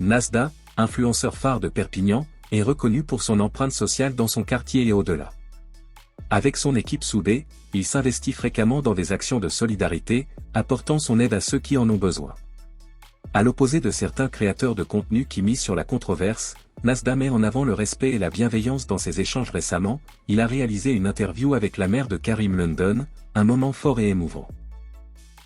Nasda, influenceur phare de Perpignan, est reconnu pour son empreinte sociale dans son quartier et au-delà. Avec son équipe soudée, il s'investit fréquemment dans des actions de solidarité, apportant son aide à ceux qui en ont besoin. À l'opposé de certains créateurs de contenu qui misent sur la controverse, Nasda met en avant le respect et la bienveillance dans ses échanges. Récemment, il a réalisé une interview avec la mère de Karim London, un moment fort et émouvant.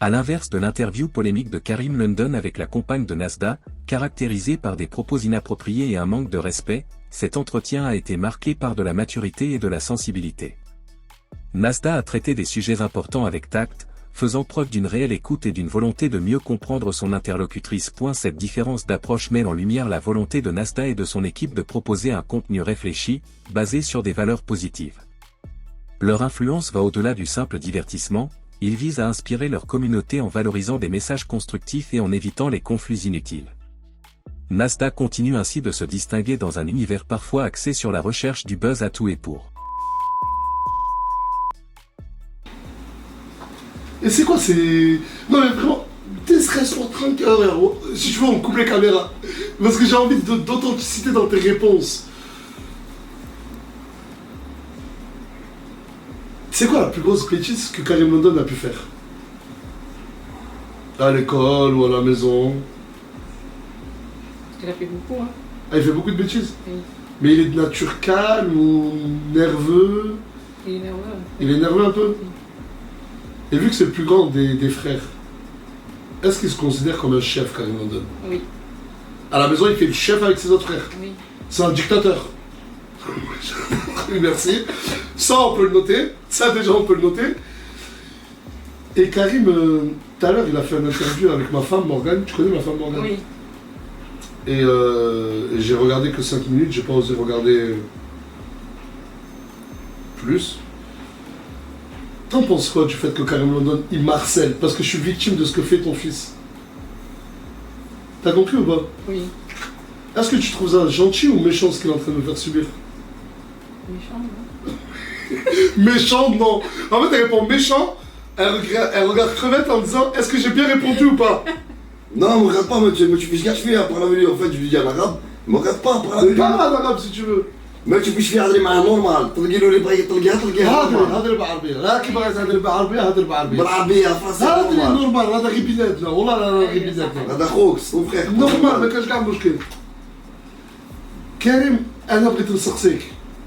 À l'inverse de l'interview polémique de Karim London avec la compagne de Nasda, caractérisée par des propos inappropriés et un manque de respect, cet entretien a été marqué par de la maturité et de la sensibilité. Nasda a traité des sujets importants avec tact, faisant preuve d'une réelle écoute et d'une volonté de mieux comprendre son interlocutrice. Cette différence d'approche met en lumière la volonté de Nasda et de son équipe de proposer un contenu réfléchi, basé sur des valeurs positives. Leur influence va au-delà du simple divertissement, ils visent à inspirer leur communauté en valorisant des messages constructifs et en évitant les conflits inutiles. Nasda continue ainsi de se distinguer dans un univers parfois axé sur la recherche du buzz à tout et pour. Et c'est quoi c'est... Non mais vraiment, reste tranquille, si tu veux on coupe les caméras. Parce que j'ai envie d'authenticité dans tes réponses. C'est quoi la plus grosse bêtise que Karim London a pu faire? À l'école ou à la maison? Il a fait beaucoup, hein. Ah, il fait beaucoup de bêtises? Oui. Mais il est de nature calme ou nerveux? Il est nerveux. Il est nerveux un peu? Oui. Et vu que c'est le plus grand des frères, est-ce qu'il se considère comme un chef, Karim London? Oui. À la maison, il fait le chef avec ses autres frères? Oui. C'est un dictateur. Oui, merci. Ça, on peut le noter. Ça, déjà, on peut le noter. Et Karim, tout à l'heure, il a fait une interview avec ma femme, Morgane. Tu connais ma femme, Morgane? Oui. Et j'ai regardé que 5 minutes. J'ai pas osé regarder plus. T'en penses quoi du fait que Karim London, il m'harcèle? Parce que je suis victime de ce que fait ton fils. T'as compris ou pas? Oui. Est-ce que tu trouves ça gentil ou méchant ce qu'il est en train de me faire subir? Méchant, non? Méchant, non. En fait, elle répond méchant, elle regarde Crevette en disant est-ce que j'ai bien répondu ou pas? Non, me regarde pas, mais tu fais ce que je fais à parler avec lui. En fait, je lui dis en arabe, me regarde pas à parler avec lui. Parle en arabe si tu veux. Mais tu fais هذا مع normal. تلقي له اللي بغى تلقيها هذا بالعربية، لا كي بغيت تهضر بالعربية هضر بالعربية. بالعربية فرنسي هذا نورمال. نورمال، هذا غير بلادنا، والله لا غير بلادنا. هذا خوك سون فخير. نورمال ما كانش كاع مشكل. كريم أنا بغيت نسقسيك.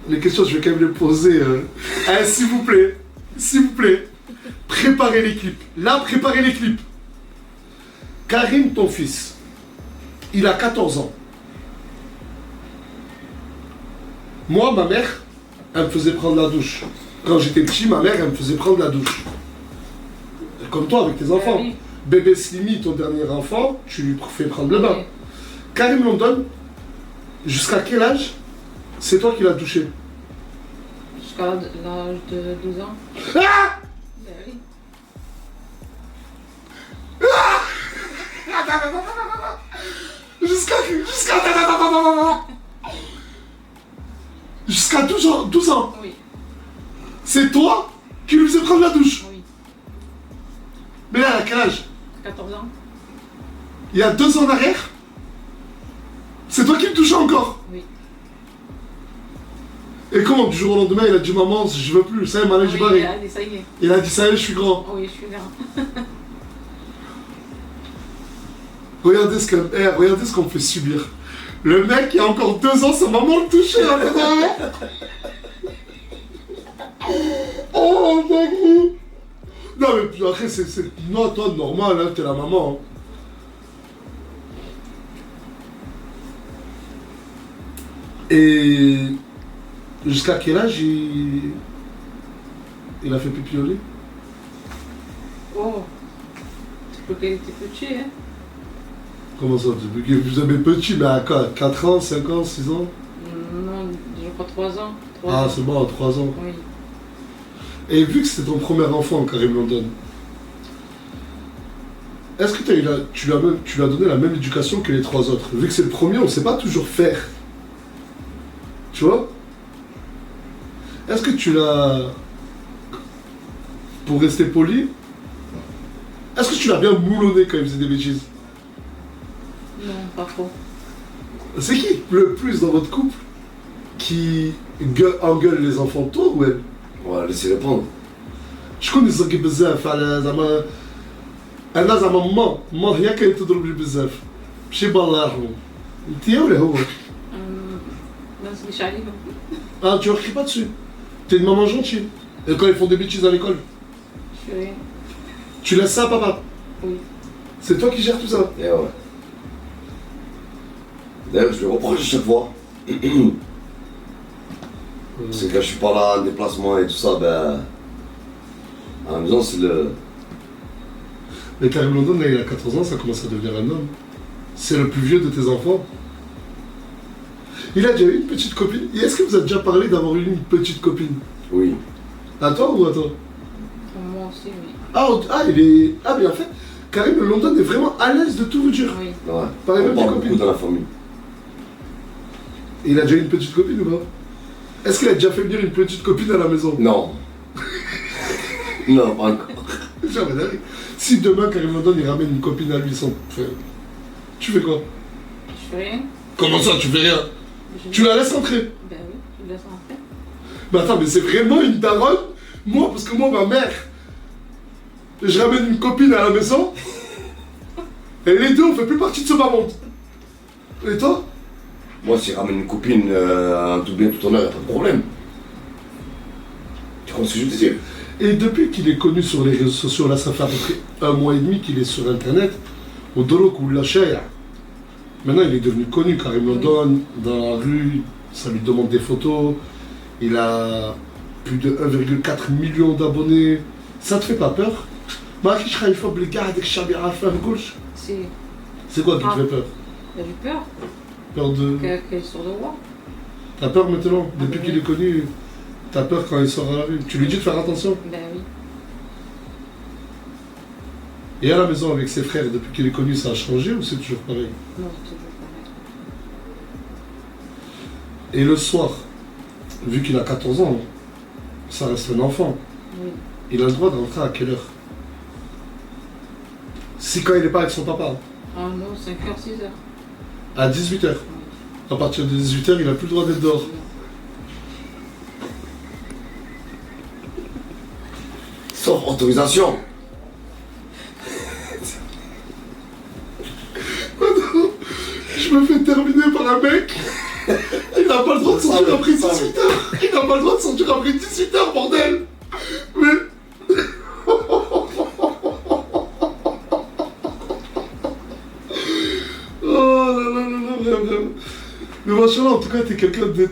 Les questions, je vais quand même les poser. S'il vous plaît, préparez les clips. Là, préparez les clips. Karim, ton fils, il a 14 ans. Moi, ma mère, elle me faisait prendre la douche. Quand j'étais petit, ma mère, elle me faisait prendre la douche. Comme toi, avec tes enfants. Oui. Bébé Slimy, ton dernier enfant, tu lui fais prendre le bain. Oui. Karim London, jusqu'à quel âge c'est toi qui l'as touché? Jusqu'à l'âge de 12 ans. Ah! Ben oui. Jusqu'à 12 ans. Oui. C'est toi qui lui faisais prendre la douche. Oui. Mais là, à quel âge? 14 ans. Il y a 2 ans en arrière? C'est toi qui le touchais encore? Oui. Et comment, du jour au lendemain, il a dit maman, je veux plus, ça y est, maintenant je Oui, barré. ça y est. Il a dit ça y est, je suis grand. Oui, je suis là. Regardez regardez ce qu'on me fait subir. Le mec, il y a encore 2 ans, sa maman le touchait. Oh, dingue. Non, mais puis après, c'est... Non, toi, normal, hein, t'es la maman. Hein. Et... Jusqu'à quel âge il a fait pipi au lit? Oh. Depuis qu'elle était petite, hein. Comment ça? Depuis que vous avez petit, mais à quoi? 4 ans, 5 ans, 6 ans? Non, je crois 3 ans. 3 Ah, ans. c'est bon, à 3 ans. Oui. Et vu que c'était ton premier enfant, Karim London, est-ce que tu lui as donné la même éducation que les 3 autres? Vu que c'est le premier, on ne sait pas toujours faire. Tu vois? Est-ce que tu l'as... Pour rester poli, est-ce que tu l'as bien moulonné quand il faisait des bêtises? Non, pas trop. C'est qui le plus dans votre couple qui engueule les enfants, toi ou elle? Ouais, laissez répondre. شكون يزقي بزاف على زعما انا زعما ما هي كانت تضرب لي بزاف ماشي با الله يرحمه انت ولا هو ما نسميش عليهم. ah tu cries pas dessus t'es une maman gentille et quand ils font des bêtises à l'école Je fais rien. tu laisses ça à papa Oui. c'est toi qui gères tout ça Et ouais. D'ailleurs, je le reproche à chaque fois. C'est que quand je suis pas là en déplacement et tout ça, ben. À la maison, c'est le. mais Karim London là il a 14 ans ça commence à devenir un homme c'est le plus vieux de tes enfants il a déjà eu une petite copine et est-ce que vous avez déjà parlé d'avoir eu une petite copine Oui. à toi ou à toi Moi aussi, oui. il est ah mais en fait Karim London est vraiment à l'aise de tout vous dire Oui. Ouais. Pareil, On même parle tes beaucoup copines. dans la famille. Il a déjà une petite copine ou pas? Est-ce qu'il a déjà fait venir une petite copine à la maison? Non. Non, pas encore. Jamais d'aller. Si demain Karim London il ramène une copine à lui sans faire, tu fais quoi? Je fais rien. Comment ça tu fais rien? Je- Tu la laisses entrer? Ben oui, je laisse rentrer. Mais attends mais c'est vraiment une daronne? Moi parce que moi ma mère, je ramène une copine à la maison et les deux on fait plus partie de ce bas monde. Et toi? Moi, si je ramène une copine en tout bien, tout honneur, y'a pas de problème. Tu comprends ce que je veux dire? Et depuis qu'il est connu sur les réseaux sociaux, là ça fait à peu près 1 mois et demi qu'il est sur internet, au Dorok ou la Shaya. Maintenant il est devenu connu, Karim London, dans la rue, ça lui demande des photos, il a plus de 1,4 million d'abonnés. Ça te fait pas peur? Si. C'est quoi qui te Ah. fait peur? Ben, j'ai peur Peur de... qu'elle sorte de moi. T'as peur maintenant? Ah, Depuis oui. qu'il est connu, t'as peur quand il sort à la rue. Tu lui dis de faire attention? Ben oui. Et à la maison avec ses frères, depuis qu'il est connu, ça a changé ou c'est toujours pareil? Non, c'est toujours pareil. Et le soir, vu qu'il a 14 ans, ça reste un enfant. Oui. Il a le droit de rentrer à quelle heure? Si quand il n'est pas avec son papa, Ah non, 5h, 6h. à 18h. Oui. À partir de 18h, il n'a plus le droit d'être dehors. Sauf autorisation. Je me fais terminer par un mec. Il n'a pas le droit de sortir après 18h. Il n'a pas le droit de sortir après 18h, bordel. Mais... Oh là là là là, vraiment. Mais machallah, en tout cas, t'es quelqu'un de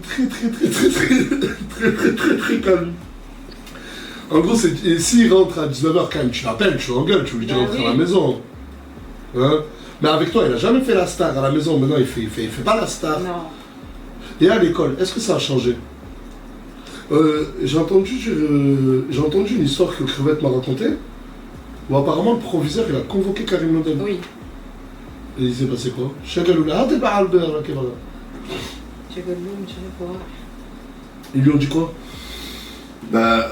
très calme. En gros, et s'il rentre à 19h quand même, tu l'appelles, tu l'engueules, tu lui dis Bah rentrer oui. à la maison. Hein? Mais avec toi, il a jamais fait la star à la maison, maintenant il fait pas la star. Non. Et à l'école, est-ce que ça a changé? J'ai entendu une histoire que Crevette m'a racontée, où apparemment le proviseur il a convoqué Karim London. Oui. Et il s'est passé quoi? Chagaloula, ah t'es pas Albert là, Kevin. Je veux l'homme, je veux voir. Ils lui ont dit quoi? Ben,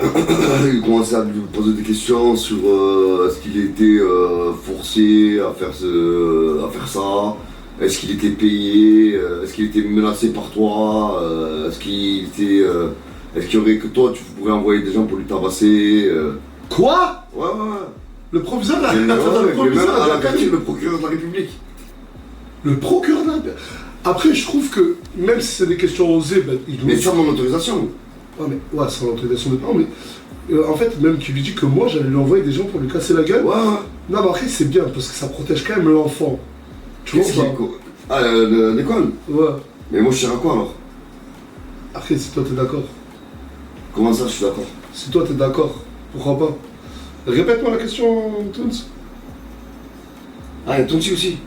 il commençait à lui poser des questions sur est-ce qu'il était forcé à faire ça, est-ce qu'il était payé, est-ce qu'il était menacé par toi, est-ce qu'il y aurait que toi tu pourrais envoyer des gens pour lui tabasser. Quoi? Ouais, ouais, ouais. Le proviseur là, Et même, le proviseur à a la gagné. le procureur de la République. Le procureur là. Après, je trouve que même si c'est des questions osées, ben, il Mais doit. sans mon autorisation. Ouais, sans l'autorisation des parents, mais en fait, même qu'il lui dit que moi j'allais lui envoyer des gens pour lui casser la gueule. Ouais, ouais. Non, mais après, c'est bien parce que ça protège quand même l'enfant. Tu vois Qu'est-ce ou qu'il pas? quoi? Ah, l'école. Ouais. Mais moi je sers à quoi alors? Après, si toi t'es d'accord. Comment ça je suis d'accord? Si toi t'es d'accord, pourquoi pas? Répète-moi la question, Toons. Ah, il y a Tonti aussi.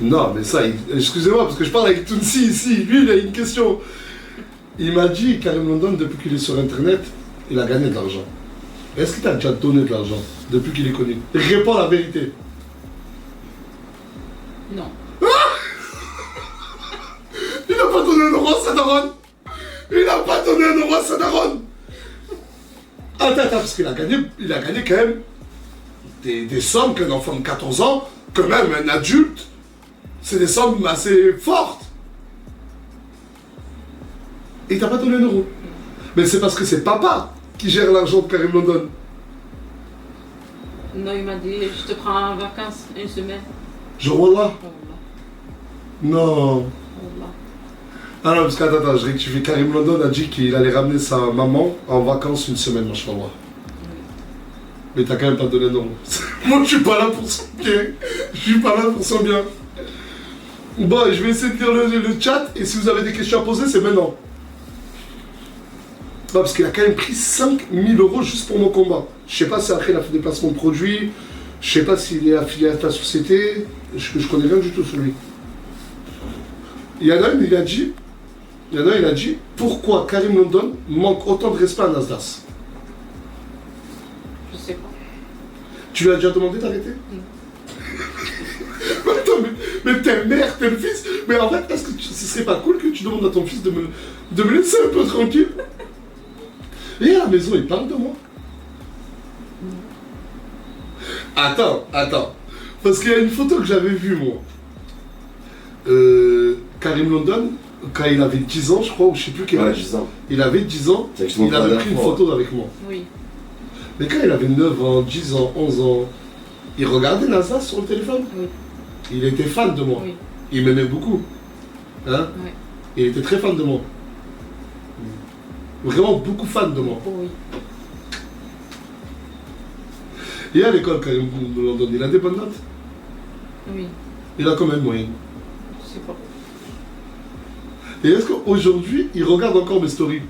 Non, mais ça, excusez-moi, parce que je parle avec Tounsi ici. Lui, il a une question. Il m'a dit, Karim London, depuis qu'il est sur Internet, il a gagné de l'argent. Est-ce qu'il t'a déjà donné de l'argent depuis qu'il est connu? Réponds la vérité. Non. Il n'a pas donné un euro à sa daronne. Il n'a pas donné un euro à sa daronne. Attends, parce qu'il a gagné quand même des sommes qu'un enfant de 14 ans, que même un adulte, C'est des sommes assez fortes. Et il t'a pas donné un euro. Mais c'est parce que c'est papa qui gère l'argent de Karim London. Non, il m'a dit, je te prends en vacances une semaine. Genre, Wallah. Wallah, Non. wallah. Ah non, parce qu'attends, je rectifie. Karim London a dit qu'il allait ramener sa maman en vacances une semaine, machallah. Mais t'as quand même pas donné un euro. Moi, je suis pas là pour son bien. Je suis pas là pour son bien. Bon, je vais essayer de lire le chat. Et si vous avez des questions à poser, c'est maintenant. Non, parce qu'il a quand même pris 5000 euros juste pour mon combat. Je sais pas si après il a fait des placements de produits. Je sais pas s'il est affilié à ta société. Je connais rien du tout sur lui. Il y en a un, il a dit pourquoi Karim London manque autant de respect à Nasdaq. Je sais pas. Tu lui as déjà demandé d'arrêter? Attends, mais t'es mère, t'es le fils. Mais en fait, est-ce que ce serait pas cool que tu demandes à ton fils de me laisser un peu tranquille? Et à la maison, il parle de moi. Attends. Parce qu'il y a une photo que j'avais vue, moi. Karim London, quand il avait 10 ans, je crois, ou je sais plus quel âge. 10 ans. Il avait 10 ans, C'est que je te montre il la avait dernière pris une fois. photo avec moi. Oui. Mais quand il avait 9 ans, 10 ans, 11 ans, il regardait NASA sur le téléphone. Oui. Il était fan de moi. Oui. Il m'aimait beaucoup. Hein? Oui. Il était très fan de moi. Vraiment beaucoup fan de moi. Oh, oui. Et à l'école, Karim London, il a des bonnes notes. Oui. Il a combien de moyenne? Je sais pas. Et est-ce qu'aujourd'hui, il regarde encore mes stories?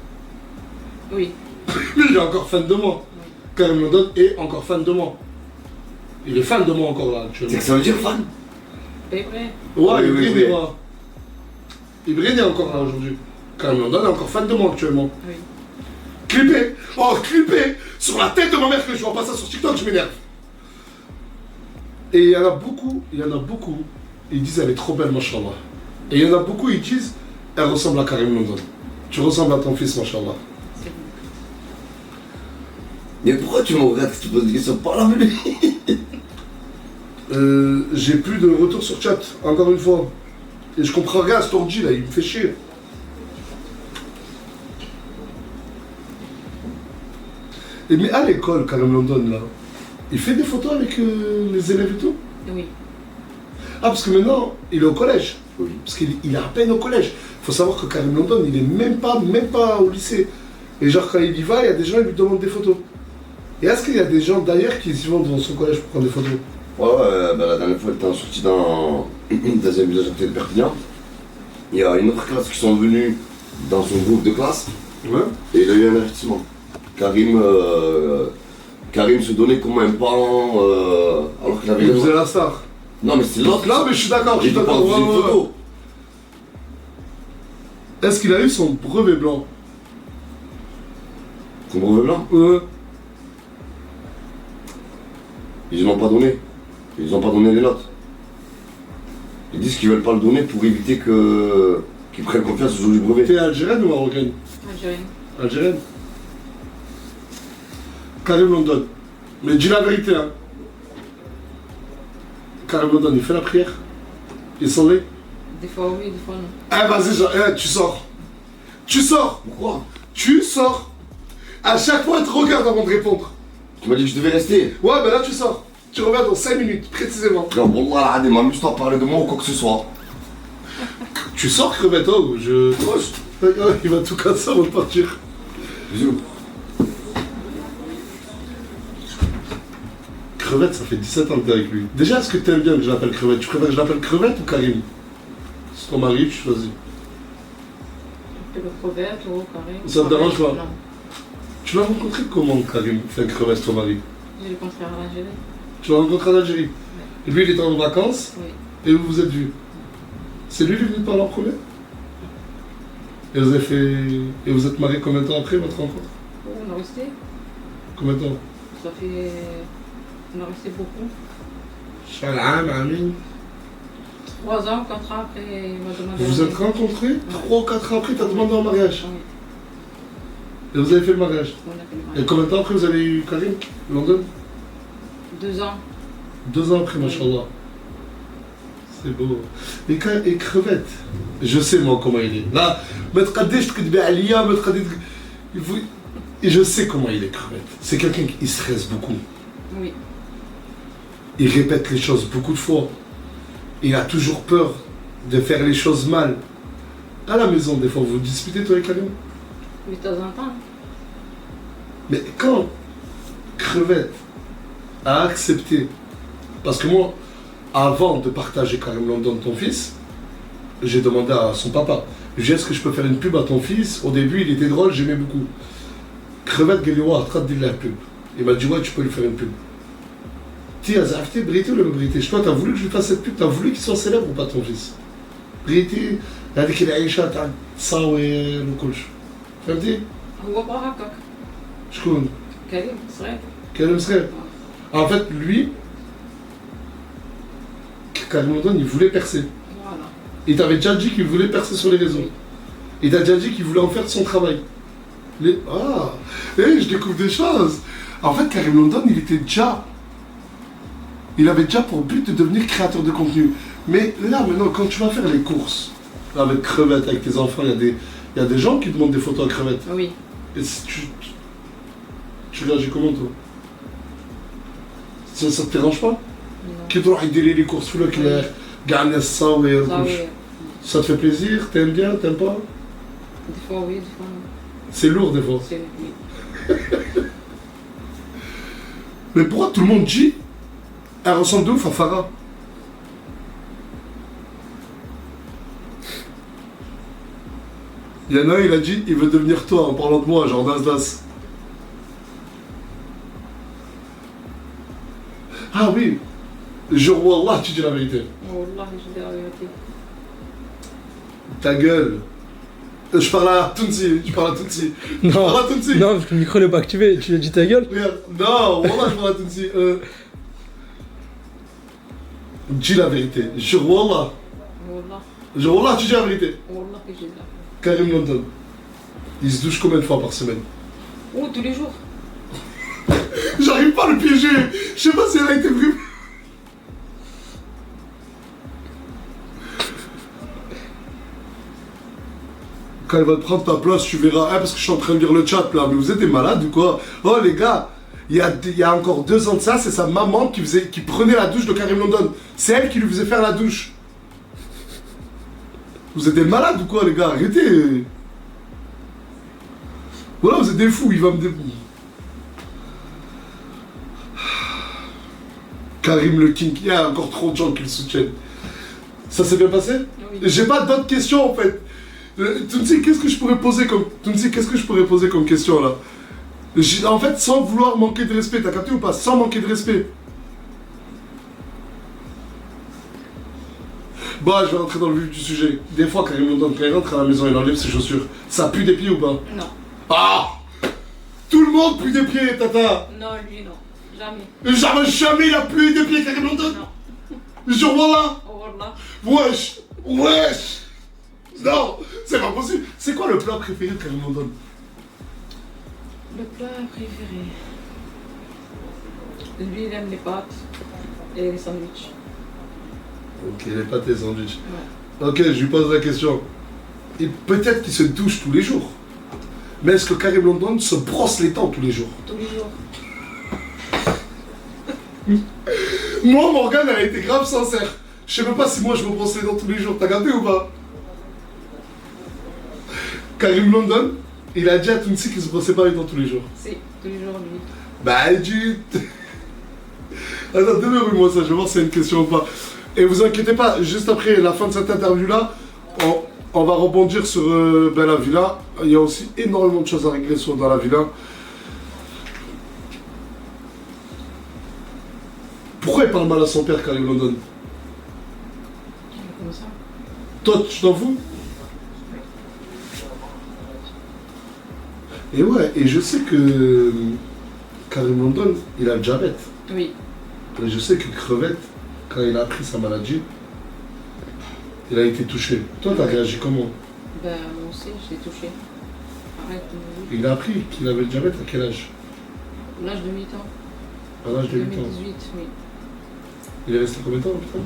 Oui. Mais il est encore fan de moi. Karim London est encore fan de moi. Il est fan de moi encore là, actuellement. C'est que ça veut dire fan? C'est vrai. Ouais, Oui, il oui. brille, ouais. Il brille encore là aujourd'hui. Karim London est encore fan de moi actuellement. Oui. Clippé! Oh, clippé! Sur la tête de ma mère que je vois pas ça sur TikTok, je m'énerve. Et il y en a beaucoup, ils disent elle est trop belle, machallah. Et il y en a beaucoup, ils disent elle ressemble à Karim London. Tu ressembles à ton fils, machallah. C'est bon. Mais pourquoi tu me regardes que tu poses des questions? Parle avec lui. J'ai plus de retour sur chat, encore une fois. Et je comprends rien à cet ordi là, il me fait chier. Et mais à l'école, Karim London là, il fait des photos avec les élèves et tout? Oui. Ah, parce que maintenant, il est au collège. Oui. Parce qu'il est à peine au collège. Il faut savoir que Karim London, il est même pas au lycée. Et genre, quand il y va, il y a des gens qui lui demandent des photos. Et est-ce qu'il y a des gens d'ailleurs qui s'y vont dans son collège pour prendre des photos? Ouais, la dernière fois, elle était sortie dans un village à côté de Perpignan. Il y a une autre classe qui sont venus dans son groupe de classe Ouais. et il a eu un avertissement. Karim se donnait comme un parent alors qu'il avait Il raison. faisait la star. Non, mais c'est l'autre. Là, mais je suis d'accord, je Il suis était pas d'accord. dans une Ouais, ouais, photo. ouais. Est-ce qu'il a eu son brevet blanc? Son brevet blanc. Ouais. Ils n'ont pas donné. Ils n'ont pas donné les notes. Ils disent qu'ils veulent pas le donner pour éviter qu'ils prennent confiance au jour du brevet. T'es algérienne ou marocaine? Algérienne. Algérienne. Karim London. Mais dis la vérité, hein. Karim London, il fait la prière. Il s'en est. Des fois oui, des fois non. Eh, vas-y, tu sors. Tu sors. Pourquoi? Tu sors. À chaque fois, elle te regarde avant de répondre. Tu m'as dit que je devais rester. Ouais, ben là, tu sors. Tu reviens dans 5 minutes, précisément. Non, bon, là, m'amuse-toi à parler de moi ou quoi que ce soit. Tu sors, crevette, oh, je... Il va tout casser avant de partir. Bisous. Crevette, ça fait 17 ans que t'es avec lui. Déjà, est-ce que t'aimes bien que je l'appelle crevette? Tu préfères que je l'appelle crevette ou Karim? Si ton mari, tu choisis. Le crevette ou carré. Ça te dérange pas? Non. Tu l'as rencontré comment, Karim? Enfin, crevette, ton mari? J'ai le contraire à l'Algérie. Tu l'as rencontré en Algérie? Et lui, il était en vacances? Oui. Et vous vous êtes vus? C'est lui qui est venu te parler en premier? Et vous avez fait... Et vous êtes mariés combien de temps après votre rencontre? Oh, on a resté. Combien de temps? Ça fait. On a resté beaucoup. Shalom, Amin. 3 ans, 4 ans après, il m'a demandé. Vous vous êtes rencontrés? 3 ou 4 ans après, t'as demandé un mariage? Oui, Et vous avez fait le mariage? on a fait le Et mariage. combien de temps après vous avez eu Karim? London? 2 ans. 2 ans après, machallah. C'est beau. Et crevette. Je sais moi comment il est. Là, et je sais comment il est crevette. C'est quelqu'un qui stresse beaucoup. Oui. Il répète les choses beaucoup de fois. Il a toujours peur de faire les choses mal. À la maison, des fois, vous vous disputez toi et Karim. Oui, de temps en temps. Mais quand crevette a accepté, parce que moi, avant de partager Karim London ton fils, j'ai demandé à son papa, j'ai dit, est-ce que je peux faire une pub à ton fils? Au début, il était drôle, j'aimais beaucoup. Crevette, Galiwa, traite de la pub. Il m'a dit, ouais, tu peux lui faire une pub. Tiens, Zafté, Brité ou le Brité? Toi, t'as voulu que je lui fasse cette pub? T'as voulu qu'il soit célèbre ou pas ton fils? Brité, avec العيشة تاع تصاوير وكل شيء. فهمتي؟ هو بقى هكاك. شكون؟ كريم صغير. Karim Sreb. En fait, lui, Karim London, il voulait percer. Voilà. Il t'avait déjà dit qu'il voulait percer sur les réseaux. Il t'a déjà dit qu'il voulait en faire son travail. Ah, je découvre des choses. En fait, Karim London, il avait déjà pour but de devenir créateur de contenu. Mais là, maintenant, quand tu vas faire les courses, là, avec crevettes, avec tes enfants, il y a des gens qui demandent des photos à crevettes. Oui. Et si tu réagis comment, toi? Ça te dérange pas? Non. Qui doit aider les courses, là, qui gagne ça, oui. Ça te fait plaisir? T'aimes bien? T'aimes pas? Des fois oui, des fois non. C'est lourd, des fois. C'est oui. Mais pourquoi tout le monde dit elle ressemble de ouf à Farah? Il y en a un, il a dit il veut devenir toi en parlant de moi, genre Das. Ah oui, genre Wallah, tu dis la vérité. Wallah, je dis la vérité. Ta gueule. Je parle à Tunsi, Je parle à Tunsi. Non, parce que le micro n'est pas activé, tu lui as dit ta gueule? Regarde, non, Wallah, je parle à Tunsi. Dis la vérité. Jure Wallah. Wallah. Jure Wallah, tu dis la vérité. Wallah que je dis la vérité. Karim London, il se douche combien de fois par semaine? Oh, tous les jours. J'arrive pas à le piéger. Je sais pas si elle a été vraiment. Quand elle va te prendre ta place, tu verras. Parce que je suis en train de lire le chat là. Mais vous êtes des malades ou quoi? Oh les gars, il y a encore 2 ans de ça, c'est sa maman qui prenait la douche de Karim London. C'est elle qui lui faisait faire la douche. Vous êtes des malades ou quoi les gars? Arrêtez. Voilà, vous êtes des fous, il va me débrouiller. Karim le King, il y a encore trop de gens qui le soutiennent. Ça s'est bien passé? Oui. J'ai pas d'autres questions en fait. Tunsi, qu'est-ce que je pourrais poser comme question là? En fait, sans vouloir manquer de respect, t'as capté ou pas? Sans manquer de respect. Bon, je vais rentrer dans le vif du sujet. Des fois, Karim London, quand il rentre à la maison, il enlève ses chaussures. Ça pue des pieds ou pas? Non. Ah! Tout le monde pue des pieds, tata! Non, lui, non. Jamais. Jamais il a pu des pieds, Karim London! Non. Genre voilà! Oh, Wallah. Wesh! Non! C'est pas possible! C'est quoi le plat préféré de Karim London? Le plat préféré. Lui, il aime les pâtes et les sandwichs. Ok, les pâtes et les sandwichs. Ouais. Ok, je lui pose la question. Et peut-être qu'il se douche tous les jours. Mais est-ce que Karim London se brosse les dents tous les jours? Tous les jours. Moi, Morgane, elle a été grave sincère. Je sais même pas si moi je me brosse les dents tous les jours. T'as capté ou pas? Karim London, il a dit à Tunsi qu'il se brossait pas les dents tous les jours. Si, tous les jours, lui. Bah, il dit... Attends, donnez-moi ça, je vais voir si c'est une question ou pas. Et vous inquiétez pas, juste après la fin de cette interview-là, on va rebondir sur la villa. Il y a aussi énormément de choses à régler dans la villa. Pourquoi il parle mal à son père, Karim London? Comme ça. Toi, tu t'en fous? Et ouais, et je sais que Karim London, il a le diabète. Oui. Et je sais que Crevette, quand il a appris sa maladie, il a été touché. Toi, t'as réagi comment? Ben, moi aussi, j'ai touché. Arrête de me dire. Il a appris qu'il avait le diabète à quel âge? L'âge de 8 ans. À l'âge de 8 ans. 2018, oui. Il est resté combien de temps, putain?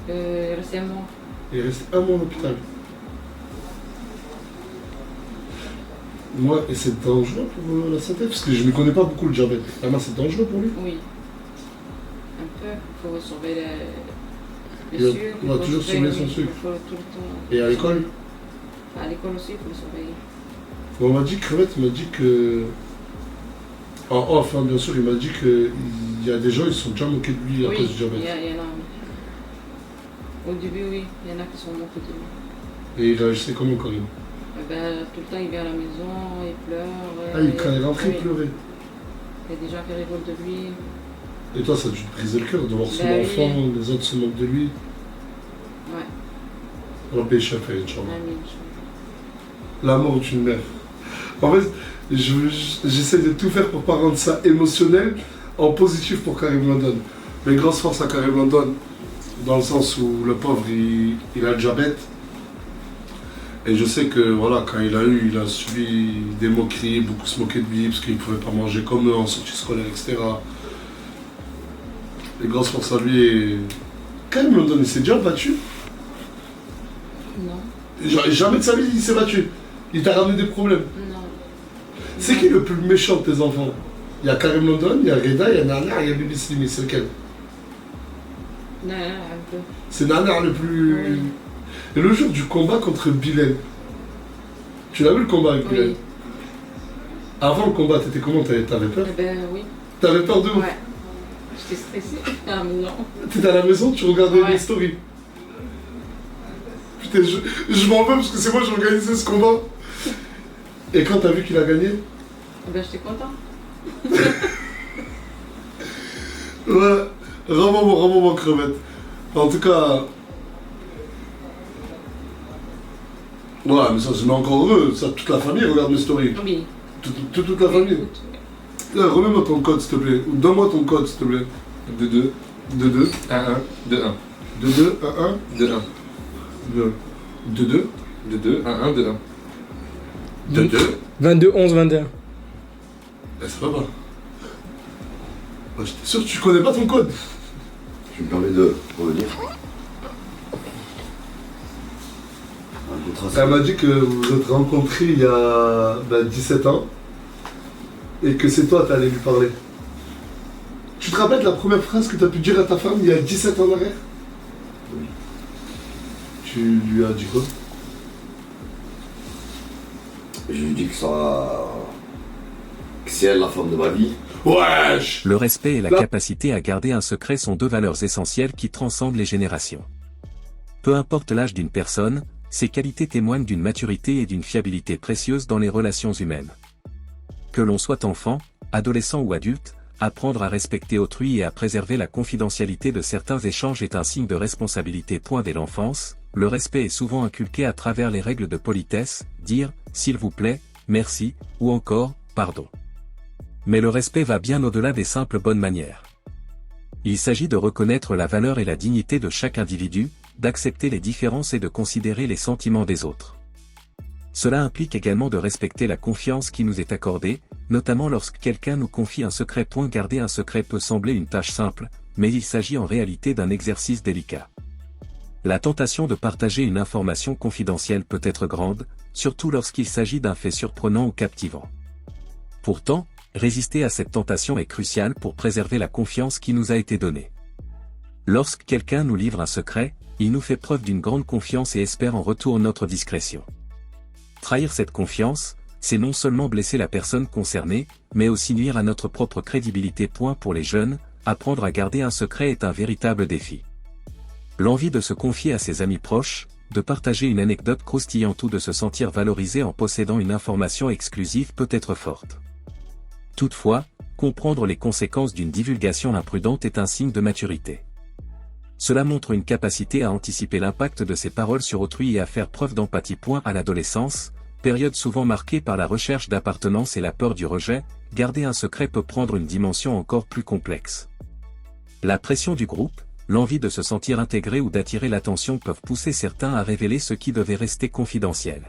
Resté un mois. Il est resté un mois en hôpital. Moi, et c'est dangereux pour la santé, parce que je ne connais pas beaucoup le diabète. Vraiment, c'est dangereux pour lui. Oui. Un peu. Il faut surveiller Il le doit- sucre. il doit faut toujours surveiller son oui, sucre. il faut tout le temps. Et à l'école, À l'école aussi, il faut le surveiller. on m'a dit, Crevette m'a dit que. En off, hein, bien sûr, il m'a dit qu'il y a des gens, ils se sont déjà moqués de lui à Oui, cause du il diabète. y en a. Au début, oui, il y en a qui sont moqués de lui. Et il réagissait comment, Karim? Eh ben, tout le temps, il vient à la maison, il pleure. Ah, quand il est rentré, oui. il pleurait. Il y a des gens qui rigolent de lui. Et toi, ça a dû te briser le cœur de voir son Ben oui. enfant, les autres se moquent de lui. Ouais, Rabbi Shafé, Inch'Allah. Amin. L'amour d'une mère. En fait, j'essaie de tout faire pour pas rendre ça émotionnel, en positif pour Karim London. Mais grosse force à Karim London, dans le sens où le pauvre, il a le diabète. Et je sais que voilà, quand il a subi des moqueries, beaucoup se moquaient de lui parce qu'il ne pouvait pas manger comme eux en sortie scolaire, etc. Et grosse force à lui. Et Karim London, il s'est déjà battu. Non, Jamais de sa vie, il s'est battu. Il t'a ramené des problèmes. non. C'est qui le plus méchant de tes enfants? Il y a Karim London, il y a Reda, il y a Nana, il y a Bibi Slimi, c'est lequel? Non, un peu. C'est Nana le plus... Oui. Et le jour du combat contre Bilal, tu l'as vu le combat avec Bilal? Oui. Avant le combat, t'étais comment? T'avais peur? Eh ben, oui. T'avais peur de où? Ouais. J'étais stressée. Ah, mais non. T'étais à la maison, tu regardais Ouais. les stories. Putain, je m'en veux parce que c'est moi qui j'ai organisé ce combat. Et quand t'as vu qu'il a gagné? Eh ben, j'étais content. Ouais, vraiment crevette. En tout cas... Ouais, mais ça, c'est encore heureux. Ça, toute la famille regarde mes stories. Oui. Toute la famille. Écoute, Remets-moi ton code, s'il te plaît. Ou donne-moi ton code, s'il te plaît. 2-2, 2-2, 1-1, 2-1, 2-2, 1-1, 2-1, 2-2, 2-2, 1-1, 2-1. 2-2. 22, 11, 21. Eh, ça va pas. J'étais sûr que tu connais pas ton code. Je me permets de revenir. Un contrat, Elle m'a dit que vous vous êtes rencontrés il y a 17 ans et que c'est toi qui allais lui parler. Tu te rappelles de la première phrase que tu as pu dire à ta femme il y a 17 ans en arrière? Oui. Tu lui as dit quoi? Je lui dis que c'est elle la femme de ma vie. Wesh! Le respect et la Là. capacité à garder un secret sont deux valeurs essentielles qui transcendent les générations. Peu importe l'âge d'une personne, ces qualités témoignent d'une maturité et d'une fiabilité précieuse dans les relations humaines. Que l'on soit enfant, adolescent ou adulte, apprendre à respecter autrui et à préserver la confidentialité de certains échanges est un signe de responsabilité. Dès l'enfance, le respect est souvent inculqué à travers les règles de politesse, dire « s'il vous plaît »,« merci » ou encore « pardon ». Mais le respect va bien au-delà des simples bonnes manières. Il s'agit de reconnaître la valeur et la dignité de chaque individu, d'accepter les différences et de considérer les sentiments des autres. Cela implique également de respecter la confiance qui nous est accordée, notamment lorsque quelqu'un nous confie un secret. Garder un secret peut sembler une tâche simple, mais il s'agit en réalité d'un exercice délicat. La tentation de partager une information confidentielle peut être grande, surtout lorsqu'il s'agit d'un fait surprenant ou captivant. Pourtant, résister à cette tentation est crucial pour préserver la confiance qui nous a été donnée. Lorsque quelqu'un nous livre un secret, il nous fait preuve d'une grande confiance et espère en retour notre discrétion. Trahir cette confiance, c'est non seulement blesser la personne concernée, mais aussi nuire à notre propre crédibilité. Pour les jeunes, apprendre à garder un secret est un véritable défi. L'envie de se confier à ses amis proches, de partager une anecdote croustillante ou de se sentir valorisé en possédant une information exclusive peut être forte. Toutefois, comprendre les conséquences d'une divulgation imprudente est un signe de maturité. Cela montre une capacité à anticiper l'impact de ses paroles sur autrui et à faire preuve d'empathie. À l'adolescence, période souvent marquée par la recherche d'appartenance et la peur du rejet, garder un secret peut prendre une dimension encore plus complexe. La pression du groupe, l'envie de se sentir intégré ou d'attirer l'attention peuvent pousser certains à révéler ce qui devait rester confidentiel.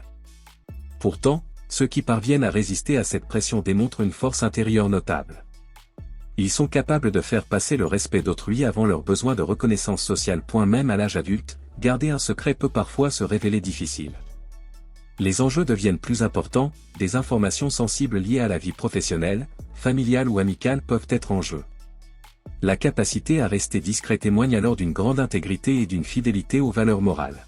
Pourtant, ceux qui parviennent à résister à cette pression démontrent une force intérieure notable. Ils sont capables de faire passer le respect d'autrui avant leur besoin de reconnaissance sociale. Même à l'âge adulte, garder un secret peut parfois se révéler difficile. Les enjeux deviennent plus importants, des informations sensibles liées à la vie professionnelle, familiale ou amicale peuvent être en jeu. La capacité à rester discret témoigne alors d'une grande intégrité et d'une fidélité aux valeurs morales.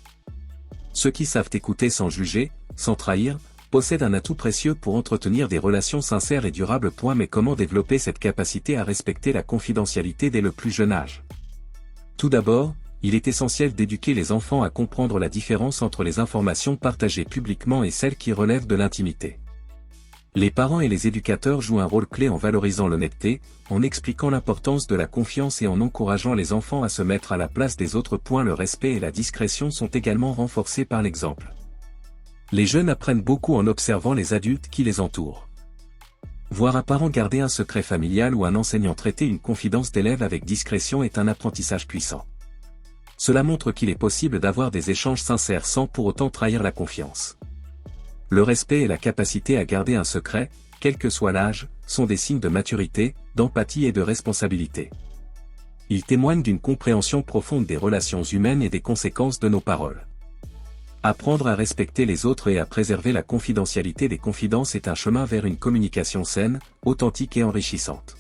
Ceux qui savent écouter sans juger, sans trahir, possèdent un atout précieux pour entretenir des relations sincères et durables. Mais comment développer cette capacité à respecter la confidentialité dès le plus jeune âge? Tout d'abord, il est essentiel d'éduquer les enfants à comprendre la différence entre les informations partagées publiquement et celles qui relèvent de l'intimité. Les parents et les éducateurs jouent un rôle clé en valorisant l'honnêteté, en expliquant l'importance de la confiance et en encourageant les enfants à se mettre à la place des autres. Le respect et la discrétion sont également renforcés par l'exemple. Les jeunes apprennent beaucoup en observant les adultes qui les entourent. Voir un parent garder un secret familial ou un enseignant traiter une confidence d'élève avec discrétion est un apprentissage puissant. Cela montre qu'il est possible d'avoir des échanges sincères sans pour autant trahir la confiance. Le respect et la capacité à garder un secret, quel que soit l'âge, sont des signes de maturité, d'empathie et de responsabilité. Ils témoignent d'une compréhension profonde des relations humaines et des conséquences de nos paroles. Apprendre à respecter les autres et à préserver la confidentialité des confidences est un chemin vers une communication saine, authentique et enrichissante.